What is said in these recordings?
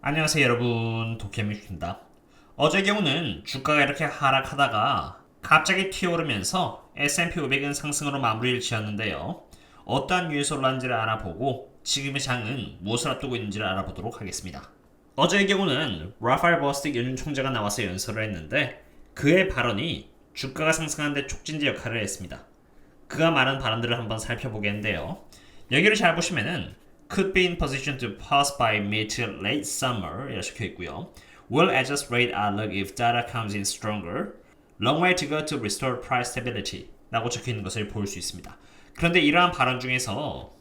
안녕하세요 여러분, 도케미입니다. 어제 경우는 주가가 이렇게 하락하다가 갑자기 튀어오르면서 S&P 500은 상승으로 마무리를 지었는데요. 어떠한 요소를 한지를 알아보고 지금의 장은 무엇을 앞두고 있는지를 알아보도록 하겠습니다. 어제의 경우는 라파엘 버스틱 연준 총재가 나와서 연설을 했는데 그의 발언이 주가가 상승하는 데 촉진제 역할을 했습니다. 그가 말한 발언들을 한번 살펴보겠는데요. 여기를 잘 보시면은 could be in position to pass by mid to late summer 이렇게 적혀 있고요. Will adjust rate outlook if data comes in stronger. Long way to go to restore price stability 라고 적혀 있는 것을 볼 수 있습니다. 그런데 이러한 발언 중에서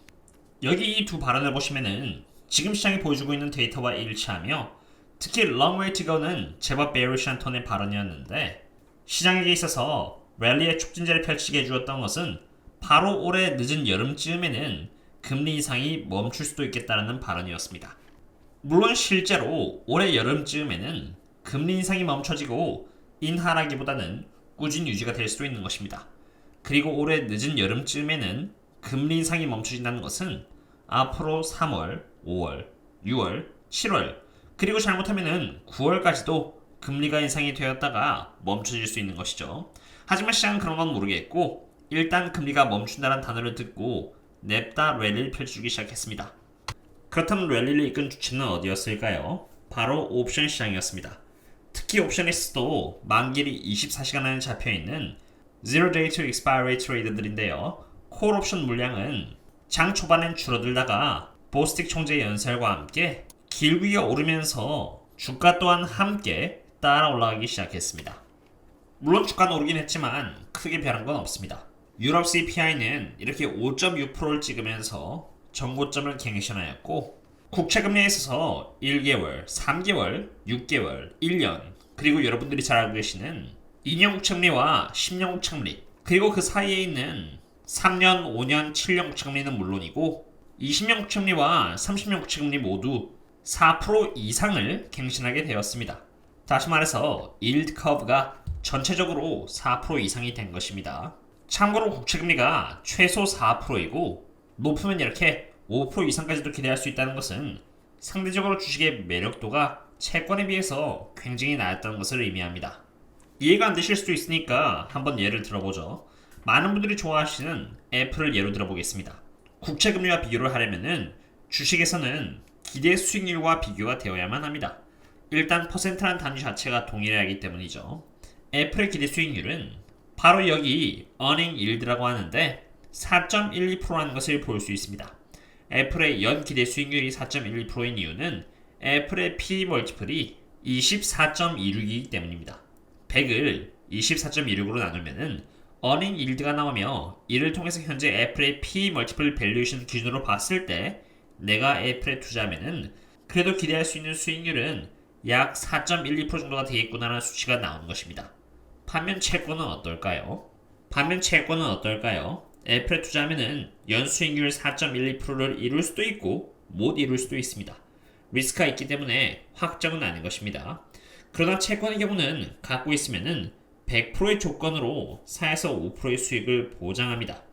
여기 이 두 발언을 보시면은 지금 시장이 보여주고 있는 데이터와 일치하며 특히 long way to go는 제법 bearish한 톤의 발언이었는데 시장에게 있어서 랠리의 촉진제를 펼치게 해주었던 것은 바로 올해 늦은 여름쯤에는 금리 인상이 멈출 수도 있겠다는 발언이었습니다. 물론 실제로 올해 여름쯤에는 금리 인상이 멈춰지고 인하라기보다는 꾸준히 유지가 될 수도 있는 것입니다. 그리고 올해 늦은 여름쯤에는 금리 인상이 멈춰진다는 것은 앞으로 3월, 5월, 6월, 7월 그리고 잘못하면 9월까지도 금리가 인상이 되었다가 멈춰질 수 있는 것이죠. 하지만 시장은 그런 건 모르겠고 일단 금리가 멈춘다는 단어를 듣고 냅다 랠리를 펼쳐주기 시작했습니다. 그렇다면 랠리를 이끈 주체는 어디였을까요? 바로 옵션 시장이었습니다. 특히 옵션에서도 만기일이 24시간 안에 잡혀있는 Zero Day to Expiry 트레이드들인데요. 콜 옵션 물량은 장 초반엔 줄어들다가 보스틱 총재의 연설과 함께 길위에 오르면서 주가 또한 함께 따라 올라가기 시작했습니다. 물론 주가는 오르긴 했지만 크게 변한 건 없습니다. 유럽 CPI는 이렇게 5.6%를 찍으면서 전고점을 갱신하였고 국채금리에 있어서 1개월, 3개월, 6개월, 1년 그리고 여러분들이 잘 알고 계시는 2년 국채금리와 10년 국채금리 그리고 그 사이에 있는 3년, 5년, 7년 국채금리는 물론이고 20년 국채금리와 30년 국채금리 모두 4% 이상을 갱신하게 되었습니다. 다시 말해서 yield curve가 전체적으로 4% 이상이 된 것입니다. 참고로 국채금리가 최소 4%이고 높으면 이렇게 5% 이상까지도 기대할 수 있다는 것은 상대적으로 주식의 매력도가 채권에 비해서 굉장히 낮았다는 것을 의미합니다. 이해가 안 되실 수도 있으니까 한번 예를 들어보죠. 많은 분들이 좋아하시는 애플을 예로 들어보겠습니다. 국채금리와 비교를 하려면은 주식에서는 기대 수익률과 비교가 되어야만 합니다. 일단 퍼센트라는 단위 자체가 동일해야 하기 때문이죠. 애플의 기대 수익률은 바로 여기 earning yield라고 하는데 4.12%라는 것을 볼 수 있습니다. 애플의 연 기대 수익률이 4.12%인 이유는 애플의 P 멀티플이 24.26이기 때문입니다. 100을 24.26으로 나누면은 earning yield가 나오며 이를 통해서 현재 애플의 P 멀티플 밸류에이션 기준으로 봤을 때 내가 애플에 투자하면은 그래도 기대할 수 있는 수익률은 약 4.12% 정도가 되겠구나라는 수치가 나오는 것입니다. 반면 채권은 어떨까요? 애플에 투자하면은 연수익률 4.12%를 이룰 수도 있고 못 이룰 수도 있습니다. 리스크가 있기 때문에 확정은 아닌 것입니다. 그러나 채권의 경우는 갖고 있으면은 100%의 조건으로 4에서 5%의 수익을 보장합니다.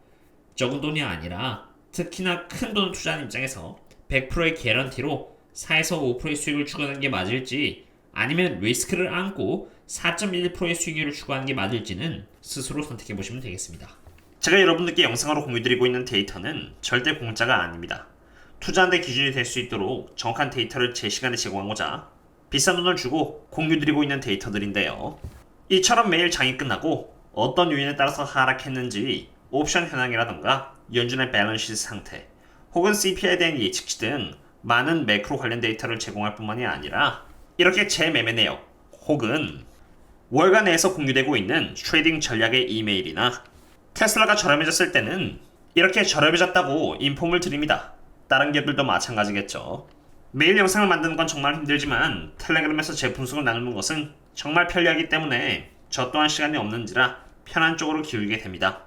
적은 돈이 아니라 특히나 큰 돈을 투자하는 입장에서 100%의 개런티로 4에서 5%의 수익을 추구하는 게 맞을지 아니면 리스크를 안고 4.11%의 수익률을 추구하는 게 맞을지는 스스로 선택해 보시면 되겠습니다. 제가 여러분들께 영상으로 공유드리고 있는 데이터는 절대 공짜가 아닙니다. 투자하는 데 기준이 될 수 있도록 정확한 데이터를 제 시간에 제공하고자 비싼 돈을 주고 공유드리고 있는 데이터들인데요. 이처럼 매일 장이 끝나고 어떤 요인에 따라서 하락했는지 옵션 현황이라던가 연준의 밸런스 상태 혹은 CPI에 대한 예측치 등 많은 매크로 관련 데이터를 제공할 뿐만이 아니라 이렇게 재매매 내역 혹은 월간 내에서 공유되고 있는 트레이딩 전략의 이메일이나 테슬라가 저렴해졌을 때는 이렇게 저렴해졌다고 인폼을 드립니다. 다른 기업들도 마찬가지겠죠. 매일 영상을 만드는 건 정말 힘들지만 텔레그램에서 제품 수를 나누는 것은 정말 편리하기 때문에 저 또한 시간이 없는지라 편한 쪽으로 기울이게 됩니다.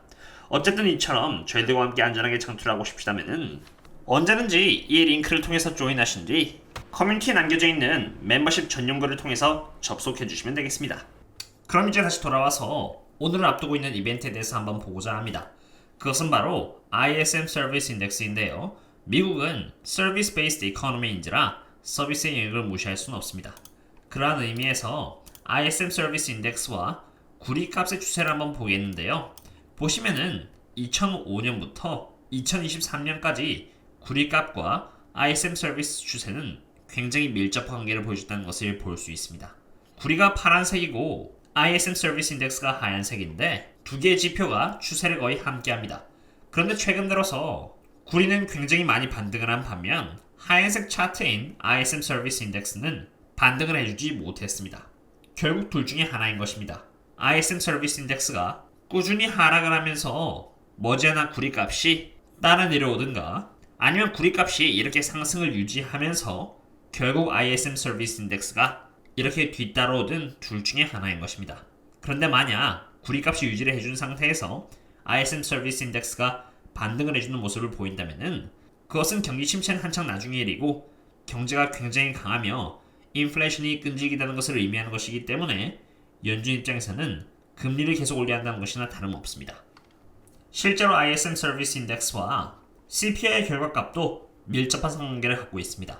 어쨌든 이처럼 저희들과 함께 안전하게 창출하고 싶으시다면 언제든지 이 링크를 통해서 조인하신 뒤 커뮤니티에 남겨져 있는 멤버십 전용 글을 통해서 접속해 주시면 되겠습니다. 그럼 이제 다시 돌아와서 오늘을 앞두고 있는 이벤트에 대해서 한번 보고자 합니다. 그것은 바로 ISM Service Index인데요. 미국은 Service Based Economy인지라 서비스의 영역을 무시할 수는 없습니다. 그러한 의미에서 ISM 서비스 인덱스와 구리값의 추세를 한번 보겠는데요. 보시면은 2005년부터 2023년까지 구리값과 ISM 서비스 추세는 굉장히 밀접한 관계를 보여줬다는 것을 볼 수 있습니다. 구리가 파란색이고 ISM 서비스 인덱스가 하얀색인데 두 개의 지표가 추세를 거의 함께합니다. 그런데 최근 들어서 구리는 굉장히 많이 반등을 한 반면 하얀색 차트인 ISM 서비스 인덱스는 반등을 해주지 못했습니다. 결국 둘 중에 하나인 것입니다. ISM 서비스 인덱스가 꾸준히 하락을 하면서 머지않아 구리값이 따라 내려오든가 아니면 구리값이 이렇게 상승을 유지하면서 결국 ISM 서비스 인덱스가 이렇게 뒤따라오든 둘 중에 하나인 것입니다. 그런데 만약 구리값이 유지를 해준 상태에서 ISM 서비스 인덱스가 반등을 해주는 모습을 보인다면은 그것은 경기 침체는 한창 나중의 일이고 경제가 굉장히 강하며 인플레이션이 끈질기다는 것을 의미하는 것이기 때문에 연준 입장에서는 금리를 계속 올려야 한다는 것이나 다름없습니다. 실제로 ISM 서비스 인덱스와 CPI 결과값도 밀접한 상관관계를 갖고 있습니다.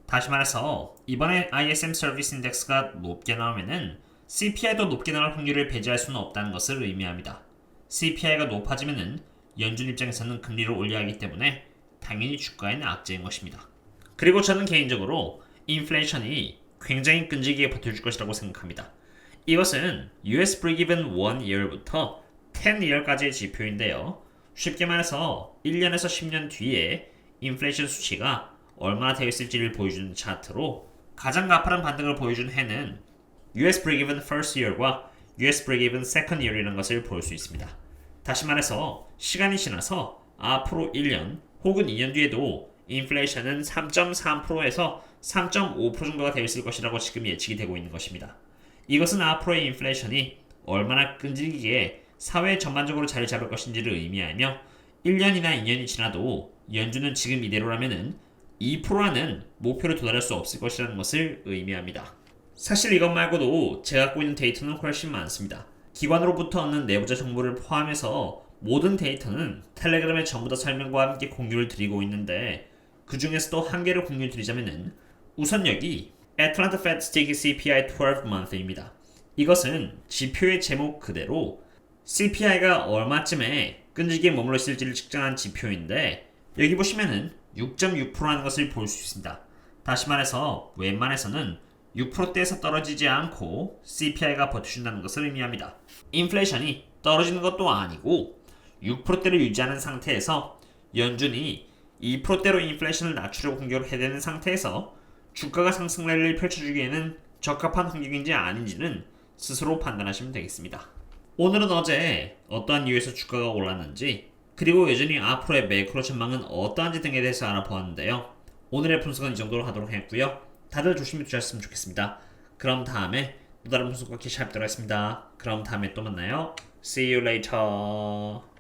다시 말해서 이번에 ISM 서비스 인덱스가 높게 나오면은 CPI도 높게 나올 확률을 배제할 수는 없다는 것을 의미합니다. CPI가 높아지면은 연준 입장에서는 금리를 올려야 하기 때문에 당연히 주가에는 악재인 것입니다. 그리고 저는 개인적으로 인플레이션이 굉장히 끈질기게 버텨줄 것이라고 생각합니다. 이것은 US Break-Even 1year부터 10year까지의 지표인데요. 쉽게 말해서 1년에서 10년 뒤에 인플레이션 수치가 얼마나 되어 있을지를 보여주는 차트로 가장 가파른 반등을 보여준 해는 US Break-Even First Year과 US Break-Even Second Year이라는 것을 볼 수 있습니다. 다시 말해서 시간이 지나서 앞으로 1년 혹은 2년 뒤에도 인플레이션은 3.3%에서 3.5% 정도가 되어 있을 것이라고 지금 예측이 되고 있는 것입니다. 이것은 앞으로의 인플레이션이 얼마나 끈질기게 사회 전반적으로 자리 잡을 것인지를 의미하며 1년이나 2년이 지나도 연준은 지금 이대로라면은 2%라는 목표를 도달할 수 없을 것이라는 것을 의미합니다. 사실 이것 말고도 제가 갖고 있는 데이터는 훨씬 많습니다. 기관으로부터 얻는 내부자 정보를 포함해서 모든 데이터는 텔레그램에 전부 다 설명과 함께 공유를 드리고 있는데 그 중에서도 한 개를 공유 드리자면은 우선 여기 Atlanta Fed Sticky CPI 12month입니다. 이것은 지표의 제목 그대로 CPI가 얼마쯤에 끈질기게 머물러 있을지를 측정한 지표인데 여기 보시면은 6.6%라는 것을 볼 수 있습니다. 다시 말해서 웬만해서는 6%대에서 떨어지지 않고 CPI가 버텨준다는 것을 의미합니다. 인플레이션이 떨어지는 것도 아니고 6%대를 유지하는 상태에서 연준이 2%대로 인플레이션을 낮추려고 공격을 해야 되는 상태에서 주가가 상승 랠리를 펼쳐주기에는 적합한 환경인지 아닌지는 스스로 판단하시면 되겠습니다. 오늘은 어제 어떠한 이유에서 주가가 올랐는지 그리고 여전히 앞으로의 매크로 전망은 어떠한지 등에 대해서 알아보았는데요. 오늘의 분석은 이 정도로 하도록 하겠고요. 다들 조심히 주셨으면 좋겠습니다. 그럼 다음에 또 다른 분석과 기시하도록 하겠습니다. 그럼 다음에 또 만나요. See you later.